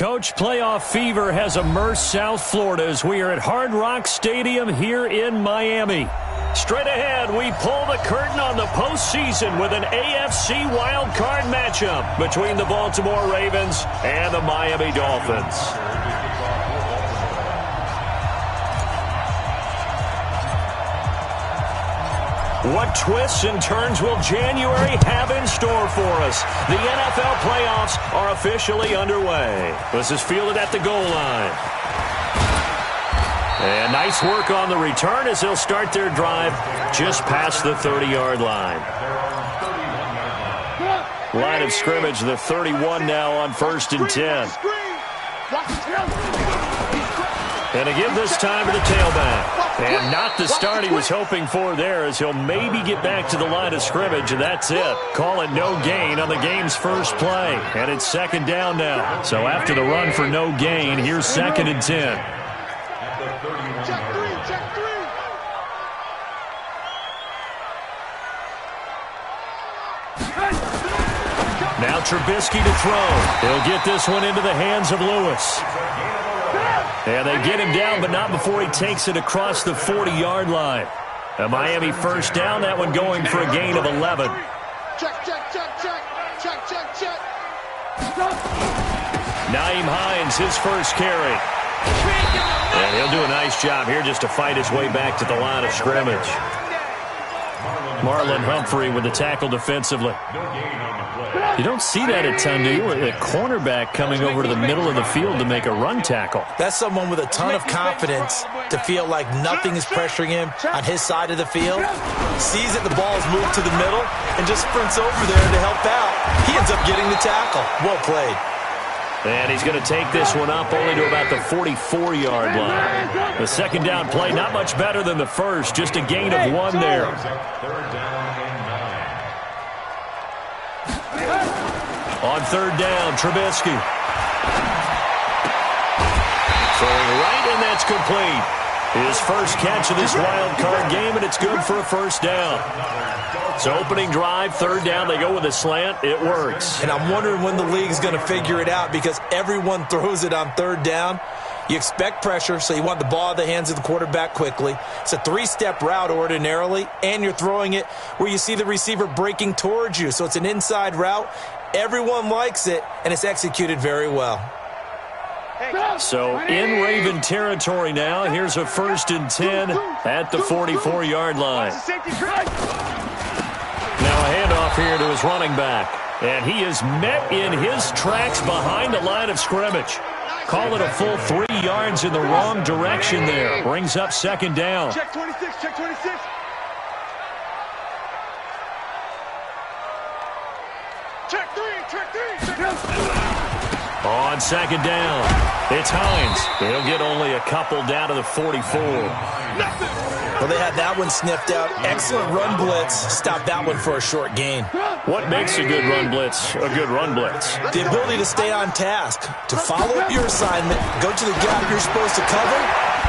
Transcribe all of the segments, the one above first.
Coach, playoff fever has immersed South Florida as we are at Hard Rock Stadium here in Miami. Straight ahead, we pull the curtain on the postseason with an AFC wildcard matchup between the Baltimore Ravens and the Miami Dolphins. What twists and turns will January have in store for us? The NFL playoffs are officially underway. This is fielded at the goal line. And nice work on the return as they'll start their drive just past the 30-yard line. Line of scrimmage, the 31 now on 1st and 10. And to give this time to the tailback. And not the start he was hoping for there, as he'll maybe get back to the line of scrimmage, and that's it. Call it no gain on the game's first play. And it's 2nd down now. So after the run for no gain, here's 2nd and 10. Now Trubisky to throw. He'll get this one into the hands of Lewis. And they get him down, but not before he takes it across the 40-yard line. A Miami first down, that one going for a gain of 11. Nyheim Hines, his first carry. And he'll do a nice job here just to fight his way back to the line of scrimmage. Marlon Humphrey with the tackle defensively. You don't see that a ton, do you? A cornerback coming over to the middle of the field to make a run tackle. That's someone with a ton of confidence to feel like nothing is pressuring him on his side of the field. Sees that the ball is moved to the middle and just sprints over there to help out. He ends up getting the tackle. Well played. And he's going to take this one up only to about the 44-yard line. The 2nd down play, not much better than the first, just a gain of 1 there. On 3rd down, Trubisky. Throwing right, and that's complete. His first catch of this wild card game, and it's good for a first down. So opening drive, 3rd down, they go with a slant. It works. And I'm wondering when the league's going to figure it out, because everyone throws it on 3rd down. You expect pressure, so you want the ball in the hands of the quarterback quickly. It's a 3-step route ordinarily, and you're throwing it where you see the receiver breaking towards you. So it's an inside route. Everyone likes it, and it's executed very well. So in Raven territory now, here's a 1st and 10 at the 44-yard line. Now a handoff here to his running back. And he is met in his tracks behind the line of scrimmage. Call it a full 3 yards in the wrong direction there. Brings up 2nd down. Check 26, check 26. Check 3, check 3, check 3. On 2nd down, it's Hines. He'll get only a couple down to the 44. Well, they had that one sniffed out. Excellent run blitz. Stopped that one for a short gain. What makes a good run blitz a good run blitz? The ability to stay on task, to follow up your assignment, go to the gap you're supposed to cover,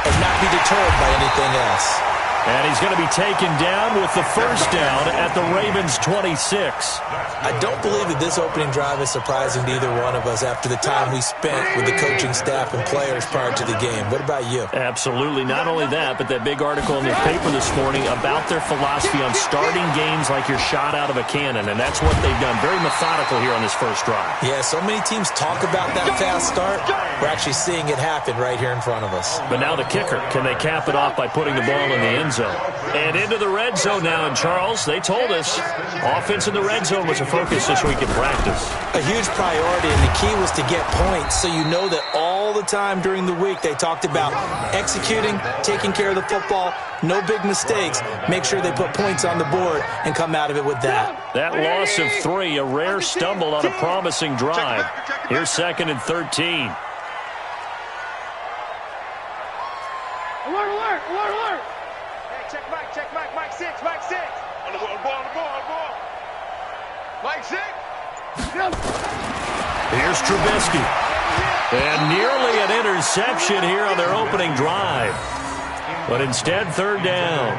and not be deterred by anything else. And he's going to be taken down with the first down at the Ravens' 26. I don't believe that this opening drive is surprising to either one of us after the time we spent with the coaching staff and players prior to the game. What about you? Absolutely. Not only that, but that big article in the paper this morning about their philosophy on starting games like you're shot out of a cannon, and that's what they've done. Very methodical here on this first drive. Yeah, so many teams talk about that fast start. We're actually seeing it happen right here in front of us. But now the kicker. Can they cap it off by putting the ball in the end zone? And into the red zone now. And Charles, they told us offense in the red zone was a focus this week in practice. A huge priority, and the key was to get points. So you know that all the time during the week they talked about executing, taking care of the football, no big mistakes. Make sure they put points on the board and come out of it with that. That loss of 3, a rare stumble on a promising drive. Here's 2nd and 13. Alert, alert, alert, alert. Hey, check Mike 6, Mike 6. On the ball. Mike 6. Here's Trubisky. And nearly an interception here on their opening drive. But instead, 3rd down.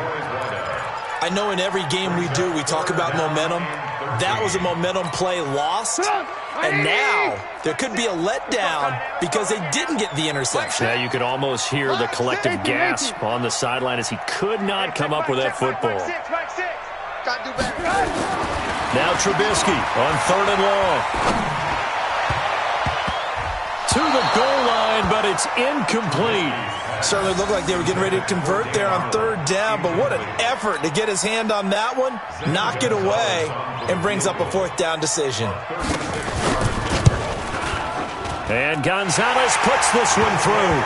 I know in every game we do, we talk about momentum. That was a momentum play lost. And now there could be a letdown because they didn't get the interception. Yeah, you could almost hear the collective gasp on the sideline as he could not come up with that football. Now Trubisky on 3rd and long. To the goal line, but it's incomplete. Certainly looked like they were getting ready to convert there on 3rd down, but what an effort to get his hand on that one, knock it away, and brings up a 4th down decision. And Gonzalez puts this one through.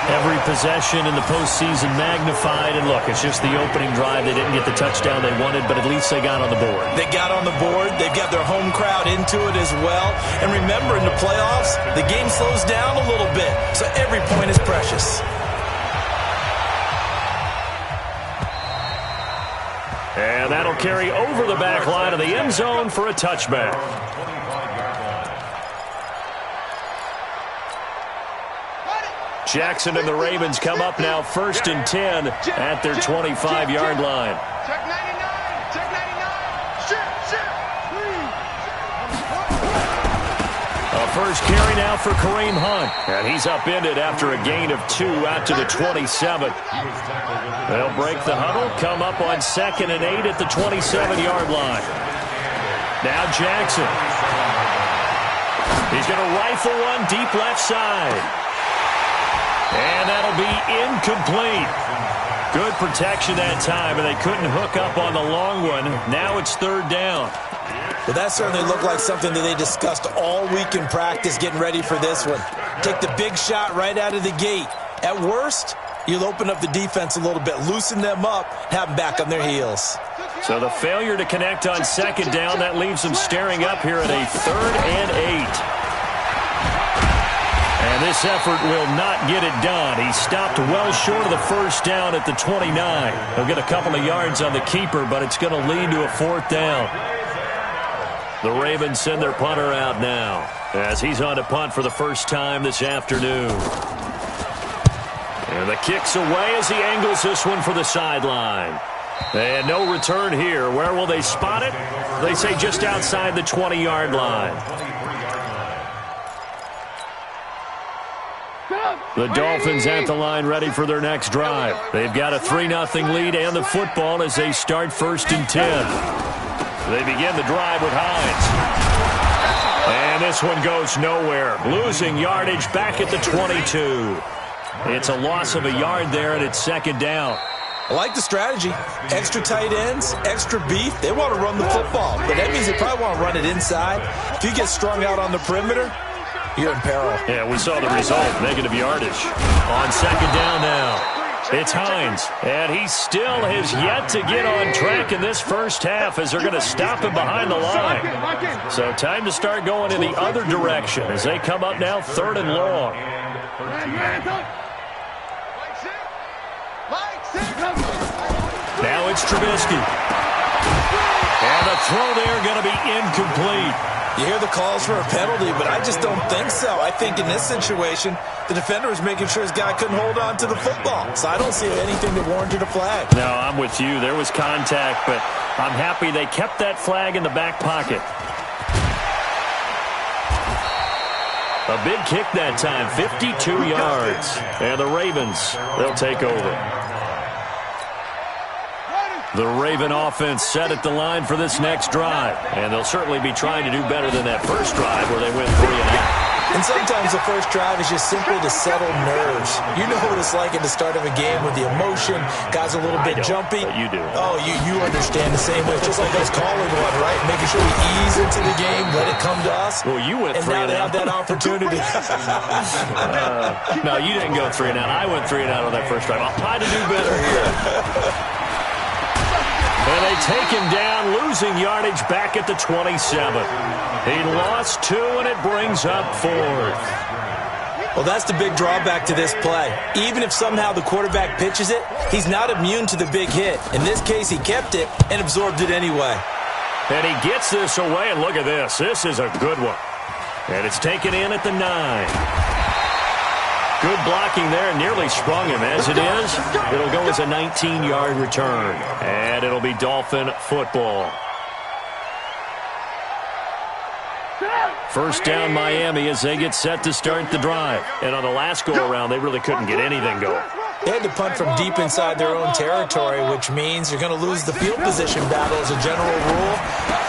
Every possession in the postseason magnified. And look, it's just the opening drive. They didn't get the touchdown they wanted, but at least they got on the board. They got on the board. They've got their home crowd into it as well. And remember, in the playoffs, the game slows down a little bit, so every point is precious. And that'll carry over the back line of the end zone for a touchback. Jackson and the Ravens come up now 1st and 10 at their 25-yard line. Check 99. Check 99. Shit. A first carry now for Kareem Hunt. And he's upended after a gain of 2 out to the 27. They'll break the huddle, come up on 2nd and 8 at the 27-yard line. Now Jackson. He's going to rifle one deep left side. And that'll be incomplete. Good protection that time, and they couldn't hook up on the long one. Now it's 3rd down. Well, that certainly looked like something that they discussed all week in practice, getting ready for this one. Take the big shot right out of the gate. At worst, you'll open up the defense a little bit, loosen them up, have them back on their heels. So the failure to connect on 2nd down, that leaves them staring up here at a 3rd and 8. And this effort will not get it done. He stopped well short of the 1st down at the 29. He'll get a couple of yards on the keeper, but it's going to lead to a 4th down. The Ravens send their punter out now as he's on to punt for the first time this afternoon. And the kick's away as he angles this one for the sideline. And no return here. Where will they spot it? They say just outside the 20-yard line. The Dolphins at the line ready for their next drive. They've got a 3-0 lead and the football as they start 1st and 10. They begin the drive with Hines. And this one goes nowhere. Losing yardage back at the 22. It's a loss of a yard there, and it's 2nd down. I like the strategy. Extra tight ends, extra beef. They want to run the football, but that means they probably want to run it inside. If you get strung out on the perimeter, you're in peril. Yeah, we saw the result. Negative yardage. On 2nd down now. It's Hines. And he still has yet to get on track in this first half as they're going to stop him behind the line. So time to start going in the other direction as they come up now 3rd and long. Now it's Trubisky. And the throw there going to be incomplete. You hear the calls for a penalty, but I just don't think so. I think in this situation, the defender was making sure his guy couldn't hold on to the football. So I don't see anything that warranted a flag. No, I'm with you. There was contact, but I'm happy they kept that flag in the back pocket. A big kick that time, 52 yards. And the Ravens, they'll take over. The Raven offense set at the line for this next drive. And they'll certainly be trying to do better than that first drive where they went 3 and out. And sometimes the first drive is just simply to settle nerves. You know what it's like at the start of a game with the emotion. Guys a little bit jumpy. But you do. Oh, you understand the same way. Just like us calling one, right? Making sure we ease into the game, let it come to us. Well, you went 3 and out. And now they have that opportunity. No, you didn't go 3 and out. I went 3 and out on that first drive. I'll try to do better here. And they take him down, losing yardage back at the 27. He lost 2, and it brings up 4th. Well, that's the big drawback to this play. Even if somehow the quarterback pitches it, he's not immune to the big hit. In this case, he kept it and absorbed it anyway. And he gets this away, and look at this. This is a good one. And it's taken in at the 9. Good blocking there, nearly sprung him. As it is, it'll go as a 19-yard return. And it'll be Dolphin football. First down Miami as they get set to start the drive. And on the last go-around, they really couldn't get anything going. They had to punt from deep inside their own territory, which means you're going to lose the field position battle as a general rule.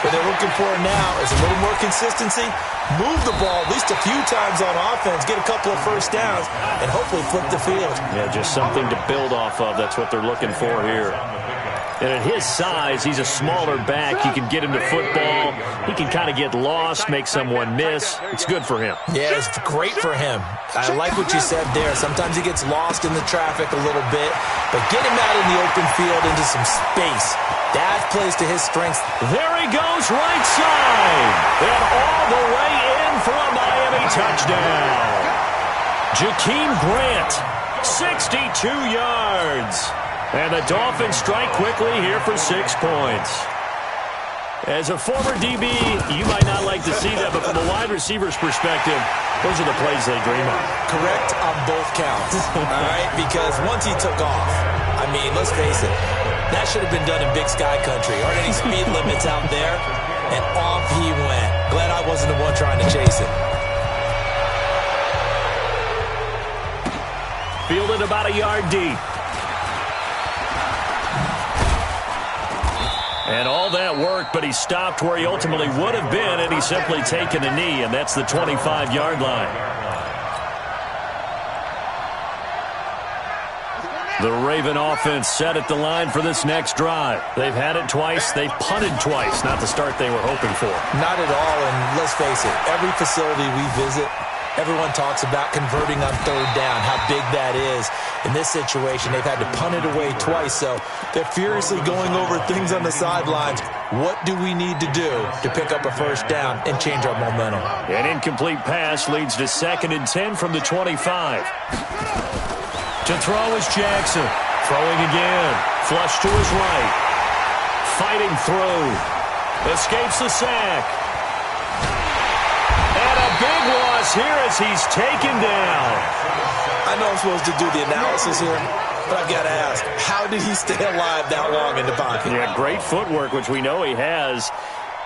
What they're looking for now is a little more consistency, move the ball at least a few times on offense, get a couple of first downs, and hopefully flip the field. Yeah, just something to build off of. That's what they're looking for here. And at his size, he's a smaller back. You can get him to football. He can kind of get lost, make someone miss. It's good for him. Yeah, it's great for him. I like what you said there. Sometimes he gets lost in the traffic a little bit, but get him out in the open field into some space. That plays to his strengths. There he goes, right side. And all the way in for a Miami touchdown. Jakeem Grant, 62 yards. And the Dolphins strike quickly here for 6 points. As a former DB, you might not like to see that, but from a wide receiver's perspective, those are the plays they dream of. Correct on both counts, all right? Because once he took off, I mean, let's face it, that should have been done in Big Sky Country. Aren't any speed limits out there? And off he went. Glad I wasn't the one trying to chase it. Fielded about a yard deep. And all that work, but he stopped where he ultimately would have been had he simply taken a knee, and that's the 25-yard line. The Raven offense set at the line for this next drive. They've had it twice. They've punted twice. Not the start they were hoping for. Not at all, and let's face it, every facility we visit, everyone talks about converting on third down, how big that is. In this situation, they've had to punt it away twice, so they're furiously going over things on the sidelines. What do we need to do to pick up a first down and change our momentum? An incomplete pass leads to 2nd and 10 from the 25. To throw is Jackson. Throwing again. Flush to his right. Fighting through. Escapes the sack. And a big loss here as he's taken down. I know I'm supposed to do the analysis here, but I've got to ask, how did he stay alive that long in the pocket? Yeah, great footwork, which we know he has.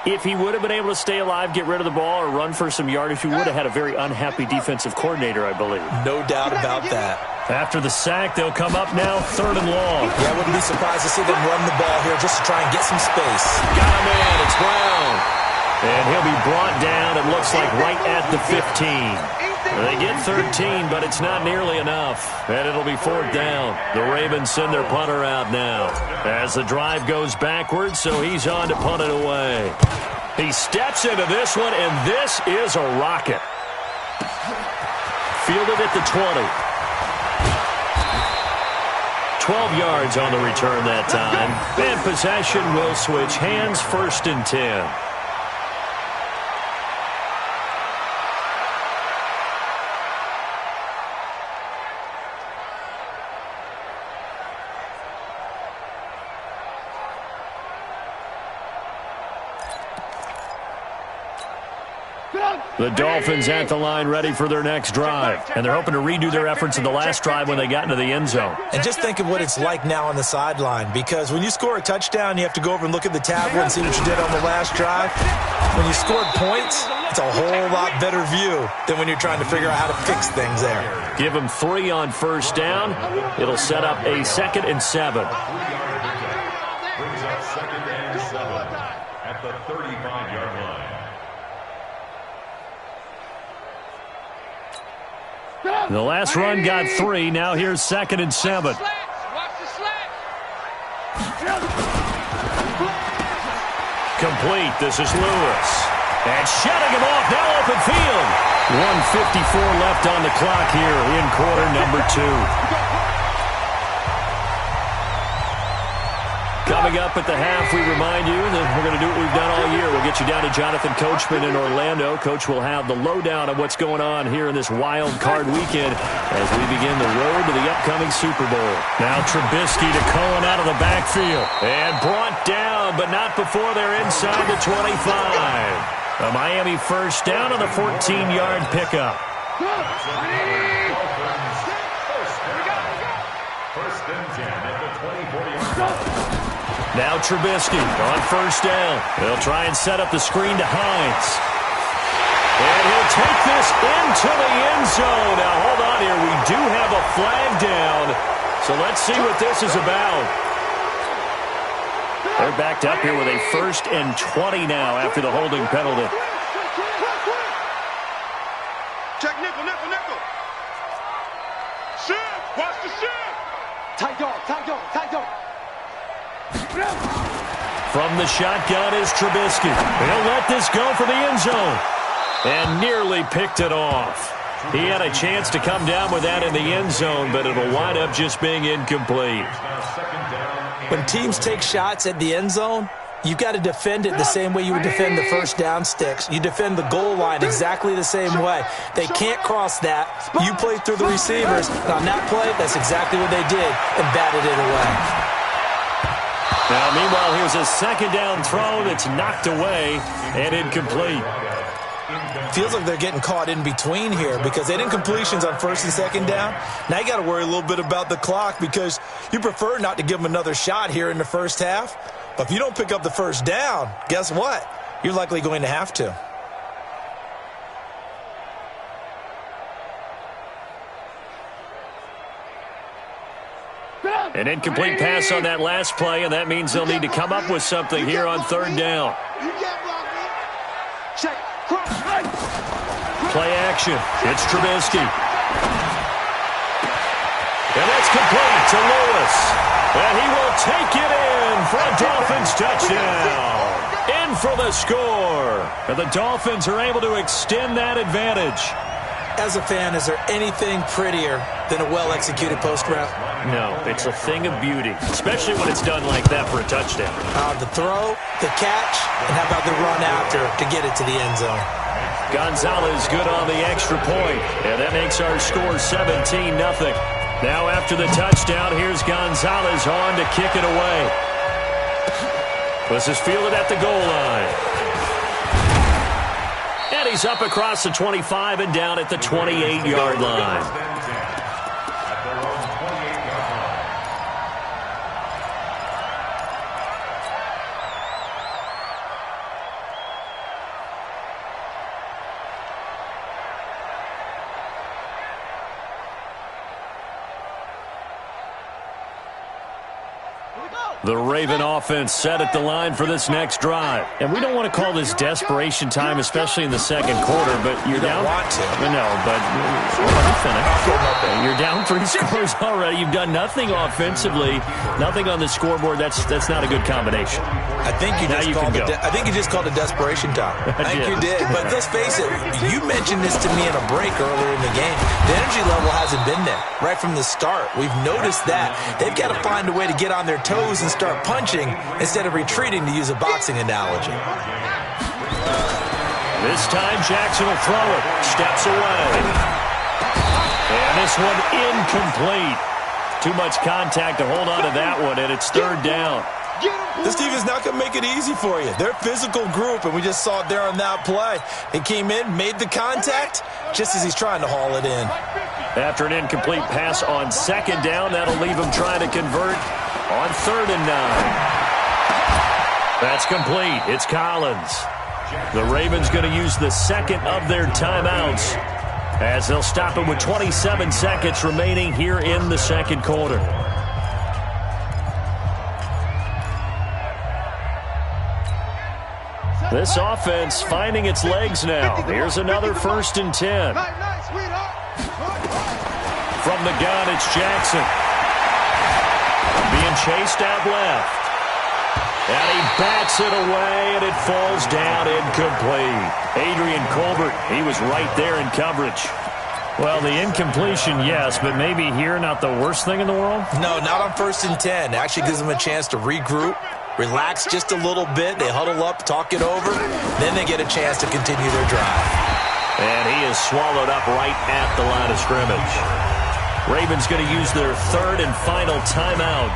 If he would have been able to stay alive, get rid of the ball, or run for some yardage, he would have had a very unhappy defensive coordinator, I believe. No doubt about that. After the sack, they'll come up now, 3rd and long. Yeah, I wouldn't be surprised to see them run the ball here just to try and get some space. Got him in. It's Brown. And he'll be brought down, it looks like, right at the 15. They get 13, but it's not nearly enough. And it'll be 4th down. The Ravens send their punter out now. As the drive goes backwards, so he's on to punt it away. He steps into this one, and this is a rocket. Fielded at the 20. 12 yards on the return that time. And possession will switch hands, 1st and 10. The Dolphins at the line ready for their next drive. And they're hoping to redo their efforts in the last drive when they got into the end zone. And just think of what it's like now on the sideline, because when you score a touchdown, you have to go over and look at the tablet and see what you did on the last drive. When you scored points, it's a whole lot better view than when you're trying to figure out how to fix things there. Give them 3 on first down. It'll set up a 2nd and 7. Brings up 2nd and 7 at the 35-yard line. The last run got 3. Now here's 2nd and 7. Complete. This is Lewis. And shutting him off. Now open field. 1:54 left on the clock here in quarter number 2. Coming up at the half, we remind you that we're going to do what we've done all year. We'll get you down to Jonathan Coachman in Orlando. Coach will have the lowdown of what's going on here in this wild card weekend as we begin the road to the upcoming Super Bowl. Now Trubisky to Cohen out of the backfield. And brought down, but not before they're inside the 25. A Miami first down on the 14-yard pickup. First and 10 at the 24-yard line. Now Trubisky on first down. They'll try and set up the screen to Hines. And he'll take this into the end zone. Now, hold on here. We do have a flag down. So let's see what this is about. They're backed up here with a 1st and 20 now after the holding penalty. Check nickel, nickel, nickel. Shift. Watch the shift. Tight dog, tight dog, tight dog. From the shotgun is Trubisky. He'll let this go for the end zone. And nearly picked it off. He had a chance to come down with that in the end zone, but it'll wind up just being incomplete. When teams take shots at the end zone, you've got to defend it the same way you would defend the first down sticks. You defend the goal line exactly the same way. They can't cross that. You play through the receivers. And on that play, that's exactly what they did and batted it away. Now, meanwhile, here's a 2nd down throw that's knocked away and incomplete. Feels like they're getting caught in between here because they didn't completions on 1st and 2nd down. Now you got to worry a little bit about the clock because you prefer not to give them another shot here in the first half. But if you don't pick up the 1st down, guess what? You're likely going to have to. An incomplete pass on that last play, and that means they'll need to come up with something here on 3rd down. Check. Cross. Play action. It's Trubisky. And that's complete to Lewis. And he will take it in for a Dolphins touchdown. In for the score. And the Dolphins are able to extend that advantage. As a fan, is there anything prettier than a well-executed post route? No, it's a thing of beauty, especially when it's done like that for a touchdown. The throw, the catch, and how about the run after to get it to the end zone? Gonzalez good on the extra point, and that makes our score 17-0. Now after the touchdown, here's Gonzalez on to kick it away. This is fielded at the goal line. And he's up across the 25 and down at the 28-yard line. The Raven offense set at the line for this next drive. And we don't want to call this desperation time, especially in the 2nd quarter, but you're down. Want to. No, but let me finish. You're down 3 scores already. You've done nothing offensively, nothing on the scoreboard. That's not a good combination. I think you just called it desperation time. I think you did. But let's face it, you mentioned this to me in a break earlier in the game. The energy level hasn't been there right from the start. We've noticed that. They've got to find a way to get on their toes and start punching instead of retreating, to use a boxing analogy. This time Jackson will throw it. Steps away. And this one incomplete. Too much contact to hold on to that one, and it's 3rd down. This team is not going to make it easy for you. They're a physical group, and we just saw it there on that play. He came in, made the contact, just as he's trying to haul it in. After an incomplete pass on 2nd down, that'll leave him trying to convert on 3rd and 9. That's complete. It's Collins. The Ravens going to use the 2nd of their timeouts as they'll stop it with 27 seconds remaining here in the 2nd quarter. This offense finding its legs now. Here's another 1st and 10. From the gun, it's Jackson. Being chased out left. And he bats it away, and it falls down incomplete. Adrian Colbert, he was right there in coverage. Well, the incompletion, yes, but maybe here not the worst thing in the world? No, not on 1st and 10. It actually gives them a chance to regroup, relax just a little bit. They huddle up, talk it over. Then they get a chance to continue their drive. And he is swallowed up right at the line of scrimmage. Ravens going to use their 3rd and final timeout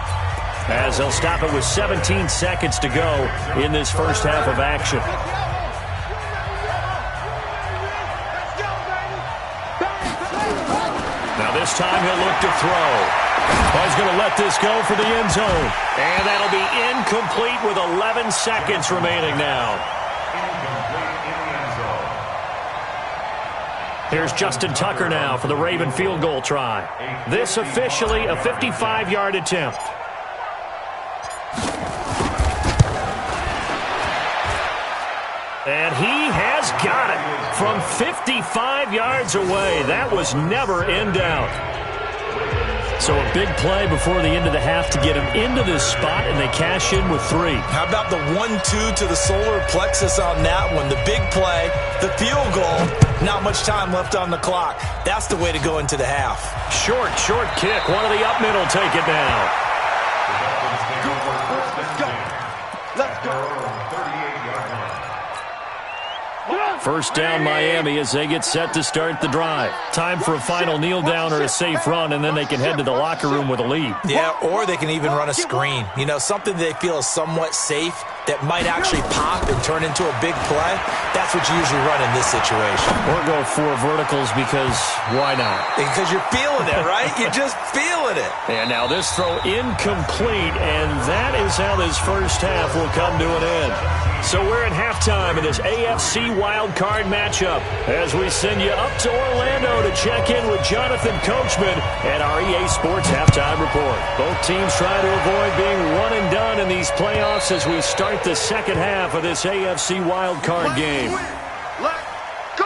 as they'll stop it with 17 seconds to go in this first half of action. Now this time he'll look to throw. He's going to let this go for the end zone. And that'll be incomplete with 11 seconds remaining now. Here's Justin Tucker now for the Raven field goal try. This officially a 55-yard attempt. And he has got it from 55 yards away. That was never in doubt. So a big play before the end of the half to get him into this spot, and they cash in with 3. How about the 1-2 to the solar plexus on that one? The big play, the field goal, not much time left on the clock. That's the way to go into the half. Short kick. One of the up middle take it now. Let's go. First down Miami as they get set to start the drive. Time for a final kneel down or a safe run, and then they can head to the locker room with a lead. Yeah, or they can even run a screen. You know, something they feel is somewhat safe that might actually pop and turn into a big play. That's what you usually run in this situation. Or go 4 verticals because why not? Because you're feeling it, right? You're just feeling it. And now this throw incomplete, and that is how this first half will come to an end. So we're at halftime in this AFC wildcard matchup as we send you up to Orlando to check in with Jonathan Coachman and our EA Sports Halftime Report. Both teams trying to avoid being one and done in these playoffs as we start the second half of this AFC wildcard game. Let's go.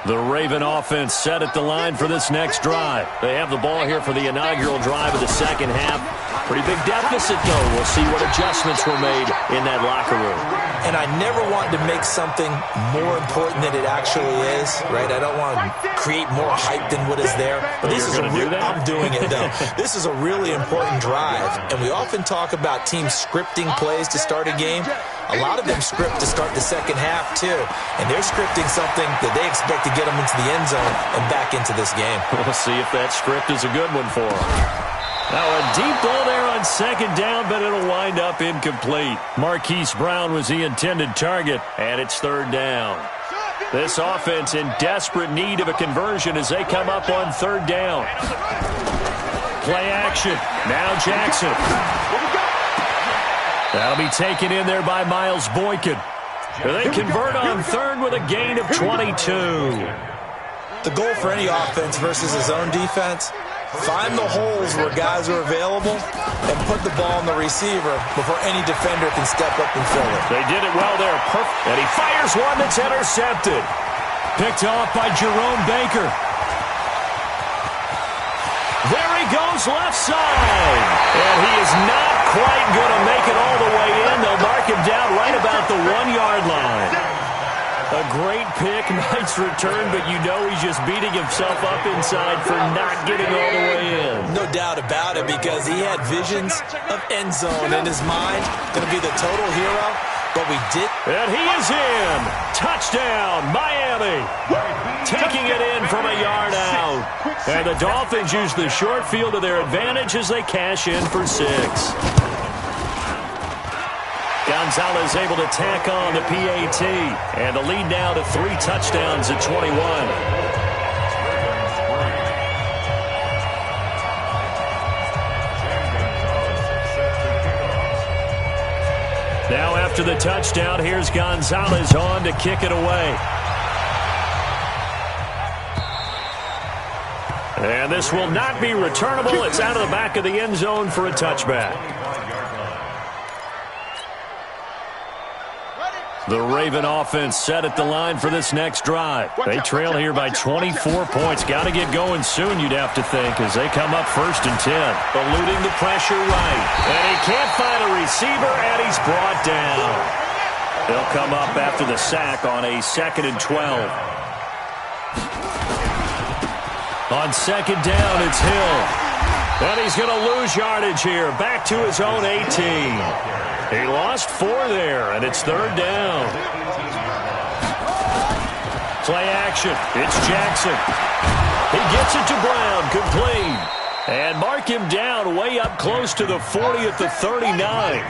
The Raven offense set at the line for this next drive. They have the ball here for the inaugural drive of the second half. Pretty big deficit, though. We'll see what adjustments were made in that locker room. And I never want to make something more important than it actually is, right? I don't want to create more hype than what is there. But this is I'm doing it, though. This is a really important drive. And we often talk about teams scripting plays to start a game. A lot of them script to start the second half, too. And they're scripting something that they expect to get them into the end zone and back into this game. We'll see if that script is a good one for them. Now a deep ball there on second down, but it'll wind up incomplete. Marquise Brown was the intended target, and it's third down. This offense in desperate need of a conversion as they come up on third down. Play action. Now Jackson. That'll be taken in there by Miles Boykin. They convert on third with a gain of 22. The goal for any offense versus his own defense, find the holes where guys are available and put the ball on the receiver before any defender can step up and fill it. They did it well there. Perfect. And he fires one that's intercepted. Picked off by Jerome Baker. There he goes left side. And he is not quite going to make it all the way in. They'll mark him down right about the 1-yard line. A great pick, nice return, but you know he's just beating himself up inside for not getting all the way in. No doubt about it, because he had visions of end zone in his mind. Going to be the total hero, but we did. And he is in. Touchdown, Miami. Taking it in from a yard out. And the Dolphins use the short field to their advantage as they cash in for 6. Gonzalez able to tack on the PAT. And the lead now to 3 touchdowns at 21. Now after the touchdown, here's Gonzalez on to kick it away. And this will not be returnable. It's out of the back of the end zone for a touchback. The Raven offense set at the line for this next drive. They trail here by 24 points. Got to get going soon, you'd have to think, as they come up 1st and 10. Eluding the pressure right. And he can't find a receiver, and he's brought down. They'll come up after the sack on a 2nd and 12. On 2nd down, it's Hill. And he's going to lose yardage here. Back to his own 18. He lost 4 there, and it's 3rd down. Play action. It's Jackson. He gets it to Brown. Complete. And mark him down way up close to the 40 at the 39.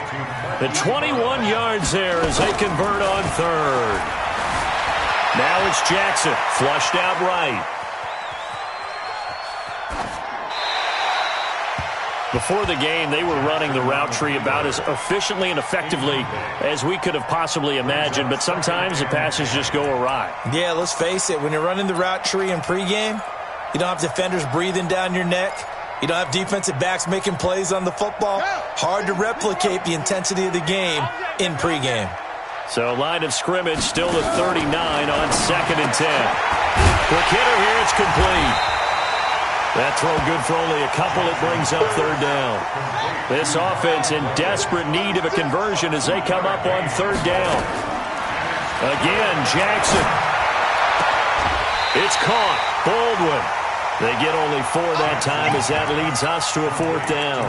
The 21 yards there as they convert on 3rd. Now it's Jackson. Flushed out right. Before the game, they were running the route tree about as efficiently and effectively as we could have possibly imagined, but sometimes the passes just go awry. Yeah, let's face it. When you're running the route tree in pregame, you don't have defenders breathing down your neck. You don't have defensive backs making plays on the football. Hard to replicate the intensity of the game in pregame. So line of scrimmage still at 39 on 2nd and 10. Quick hitter here, it's complete. That throw good for only a couple. It brings up 3rd down. This offense in desperate need of a conversion as they come up on 3rd down. Again, Jackson. It's caught. Baldwin. They get only 4 that time as that leads us to a 4th down.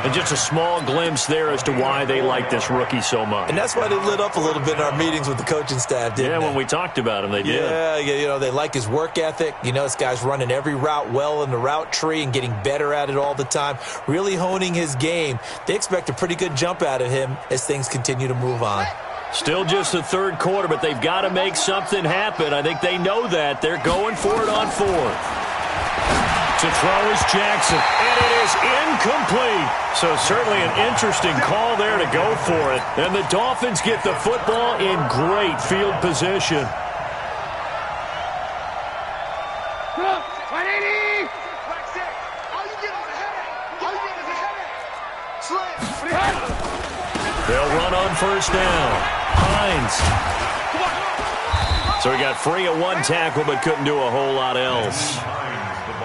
And just a small glimpse there as to why they like this rookie so much. And that's why they lit up a little bit in our meetings with the coaching staff, didn't they? When we talked about him, they did. Yeah, they like his work ethic. This guy's running every route well in the route tree and getting better at it all the time, really honing his game. They expect a pretty good jump out of him as things continue to move on. Still just the 3rd quarter, but they've got to make something happen. I think they know that. They're going for it on 4th. To throw is Jackson, and it is incomplete. So certainly an interesting call there to go for it. And the Dolphins get the football in great field position. 180! All you get is a headache. All you get is a headache. Slam. They'll run on 1st down. Hines. So he got free of 1 tackle, but couldn't do a whole lot else.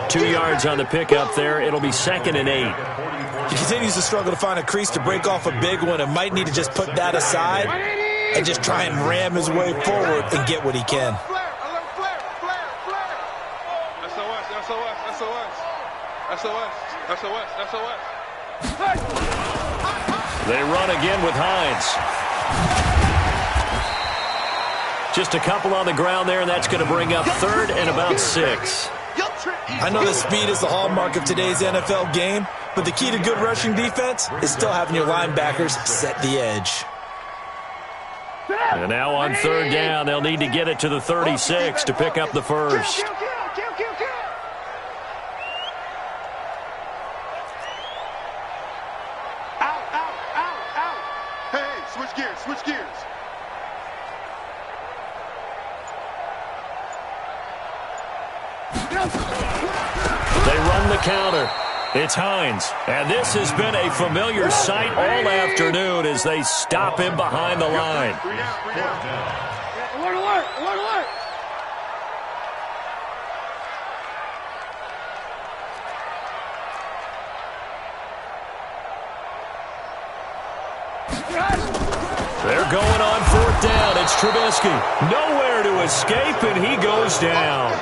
2 yards on the pickup there. It'll be 2nd and 8. He continues to struggle to find a crease to break off a big one and might need to just put that aside and just try and ram his way forward and get what he can. They run again with Hines. Just a couple on the ground there, and that's going to bring up 3rd and about 6. I know that speed is the hallmark of today's NFL game, but the key to good rushing defense is still having your linebackers set the edge. And now on 3rd down, they'll need to get it to the 36 to pick up the 1st. Out. Hey, switch gears. They run the counter. It's Hines. And this has been a familiar sight all afternoon as they stop him behind the line. Alert. They're going on 4th down. It's Trubisky. Nowhere to escape, and he goes down.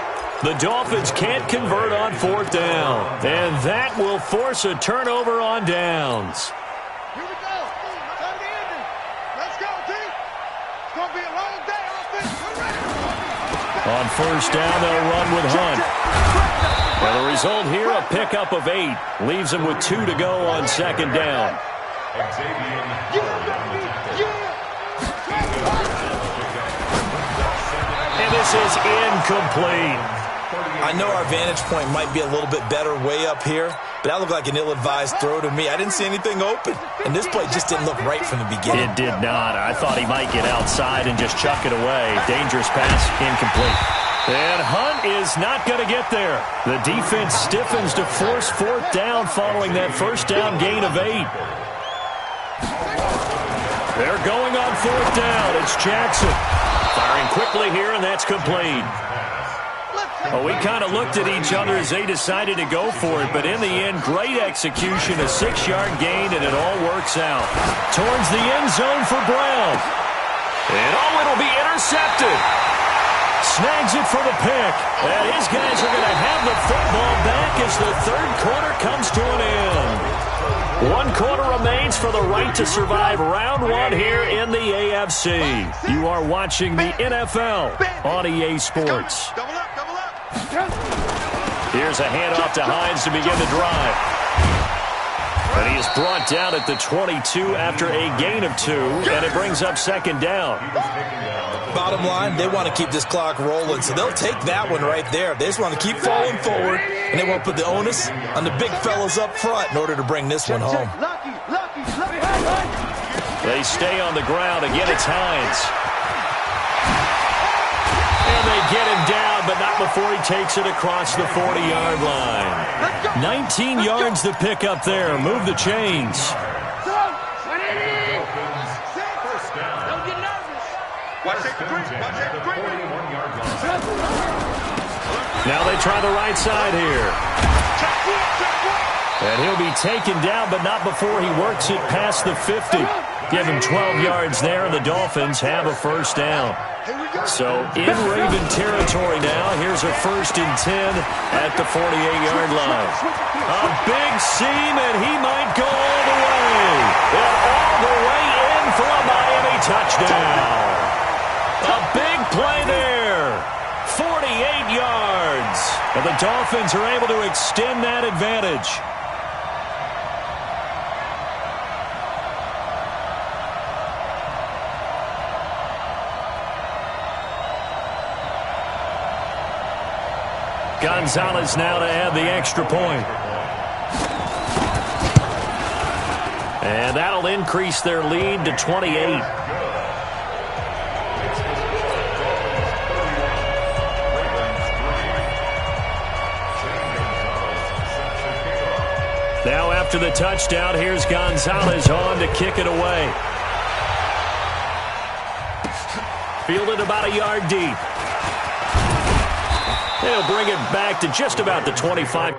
The Dolphins can't convert on 4th down, and that will force a turnover on downs. Here we go. Time to end it. Let's go, team. It's going to be a long day. On 1st down, they'll run with Hunt. Well, the result here, a pickup of 8. Leaves them with 2 to go on 2nd down. And this is incomplete. I know our vantage point might be a little bit better way up here, but that looked like an ill-advised throw to me. I didn't see anything open, and this play just didn't look right from the beginning. It did not. I thought he might get outside and just chuck it away. Dangerous pass, incomplete. And Hunt is not going to get there. The defense stiffens to force 4th down following that 1st down gain of 8. They're going on 4th down. It's Jackson. Firing quickly here, and that's complete. Well, we kind of looked at each other as they decided to go for it, but in the end, great execution, a 6-yard gain, and it all works out. Towards the end zone for Brown. And it'll be intercepted. Snags it for the pick. And his guys are going to have the football back as the 3rd quarter comes to an end. 1 quarter remains for the right to survive round 1 here in the AFC. You are watching the NFL on EA Sports. Here's a handoff to Hines to begin the drive. And he is brought down at the 22 after a gain of 2, and it brings up 2nd down. Bottom line, they want to keep this clock rolling, so they'll take that one right there. They just want to keep falling forward, and they won't put the onus on the big fellas up front in order to bring this one home. They stay on the ground. Again, it's Hines. And they get him down, but not before he takes it across the 40-yard line. 19 yards to pick up there. Move the chains. Now they try the right side here. And he'll be taken down, but not before he works it past the 50. Give him 12 yards there, and the Dolphins have a first down. So in Raven territory now, here's a 1st and 10 at the 48-yard line. A big seam, and he might go all the way. And all the way in for a Miami touchdown. A big play there. 48 yards. And the Dolphins are able to extend that advantage. Gonzalez now to add the extra point. And that'll increase their lead to 28. Now after the touchdown, here's Gonzalez on to kick it away. Fielded about a yard deep. They'll bring it back to just about the 25.